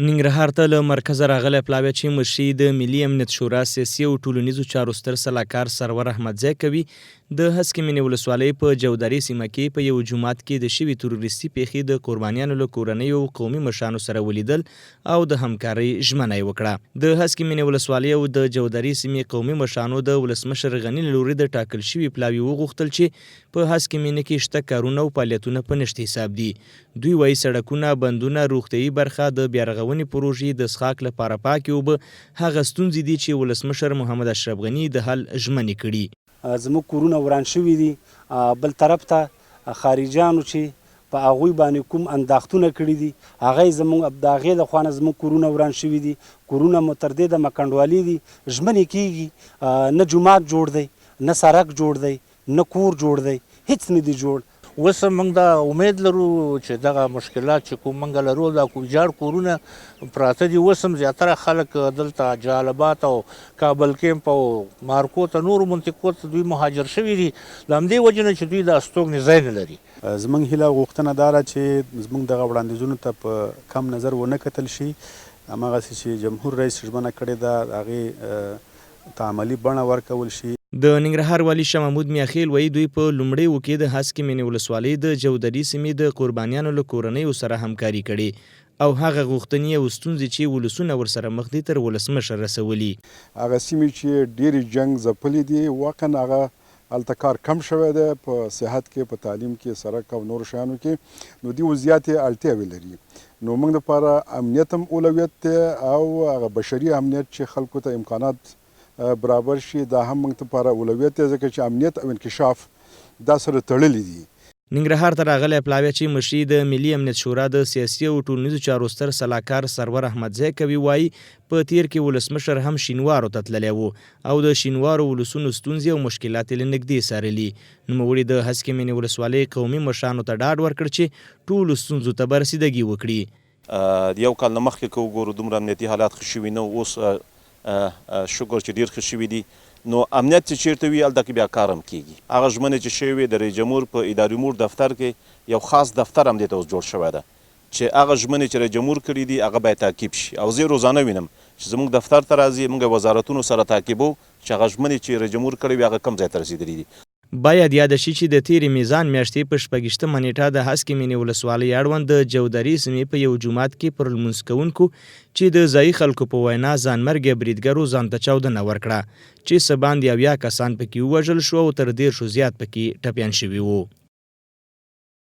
ننګرهار ته له مرکزه راغلی پلاوی چې مشري د ملي امنیت شورا سیاسي او ټولنیزو چارو ستر سلاکار سرور احمدزی کوي د هسکې مینې ولسوالۍ په جوداري سیمه کې په یو جومات کې د شوي تروریستي پیښې د قربانیانو له کورنیو او قومي مشرانو سره ولیدل او د همکارۍ ژمنه یې وکړه. د هسکې مینې ولسوالۍ او د جوداري سیمې قومي مشرانو د ولسمشر غني له لوري د ټاکل شوي پلاوي وغوښتل چې په هسکې مینې کې شته کارونه او فعالیتونه په نشت حساب دي. دوی وایي سړکونه، بندونه، روغتیایي برخه، د بیارغونې پروژې، د څښاک لپاره پاکې اوبه هغه ستونزې دي چې ولسمشر محمد اشرف غني د حل ژمنې کړي. زموږ کورونه وران شوي دي، بل طرف ته خارجیانو چې په هغوی باندې کوم انداختونه کړي دي هغه زموږ د هغې له خوا نه زموږ کورونه وران شوي دي. کورونه مو تر دې دمه کنډوالي دي، ژمنې کېږي، نه جومات جوړ دی، نه سړک جوړ دی، نه کور جوړ دی، هیڅ نه دی جوړ. اوس موږ دا امید لرو چې دغه مشکلات چې کوم موږ لرو دا ویجاړ کورونه پراته دي. اوس هم زیاتره خلک دلته جالبات او کابل کیمپ او مارکو ته نورو منطقو ته دوی مهاجر شوي دي، له همدې وجې نه چې دوی د استوګنې ځای نه لري. زموږ هیله غوښتنه دا ده چې زموږ دغه وړاندیزونو ته په کم نظر ونه کتل شي، هماغسې چې جمهور رئیس ژمنه کړې ده هغې ته عملي بڼه ورکول شي. د ننګرهار والي شاه محمود میاخیل وایي دوی په لومړیو کې د هسکې مینې ولسوالۍ د جودري سیمې د قربانیانو له کورنیو سره همکاري کړې او هغه غوښتنې او ستونزې چې ولسونه ورسره مخ دي تر ولسمشر رسولي. هغه سیمې چې ډېرې جنګ ځپلې دي واقعا هغه هلته کار کم شوی دی، په صحت کې، په تعلیم کې، سړک او نورو شیانو کې، نو دې زیاتې اړتیاوې لري. نو موږ لپاره امنیت هم اولویت دی او هغه بشري امنیت چې خلکو ته امکانات برابر شي دا هم موږ لپاره اولویت دی، ځکه چې امنیت او انکشاف دا سره تړلي دي. ننګرهار ته راغلی پلاوی چې مشري د ملي امنیت شورا د سیاسي او ټولنیزو چارو ستر سلاکار سرور احمدزی کوي وایي په تیر کې ولسمشر هم شینوارو ته تللی و او د شینوارو ولسونو ستونزې او مشکلات یې له نږدې څارلي. نوموړي د هسکې مینې ولسوالۍ قومي مشرانو ته ډاډ ورکړ چې ټولو ستونزو ته به رسیدګي وکړي. یو کال نه مخکې که وګورو دومره امنیتي حالات ښه شوي نه، اوس شکر چې ډېر ښه شوي دي. نو امنیت چې چیرته وي هلته کې بیا کار هم کېږي. هغه ژمنې چې شوې وې د رئیس جمهور په اداري امور دفتر کې یو خاص دفتر هم دې ته اوس جوړ شوی ده چې هغه ژمنې چې رئیس جمهور کړي دي هغه باید تعقیب شي. او زه روزانه وینم چې زموږ دفتر ته راځي، موږ وزارتونو سره تعقیبو چې هغه ژمنې چې رئیس جمهور کړي وي هغه کوم ځای ته رسېدلي دي. باید یاد شي چې د تیرې میزان میاشتې په 26مه نیټه د هسکې مینې ولسوالۍ اړوند د جودري سیمې په یو جومات کې پر لمونځ کوونکو چې د ځایي خلکو په وینا ځانمرګه بریدګرو ځان ته چاودنه ورکړه چې څه باندې 80 کسان پکې ووژل شو او تر 10 زیات پکې ټپیان شوي وو.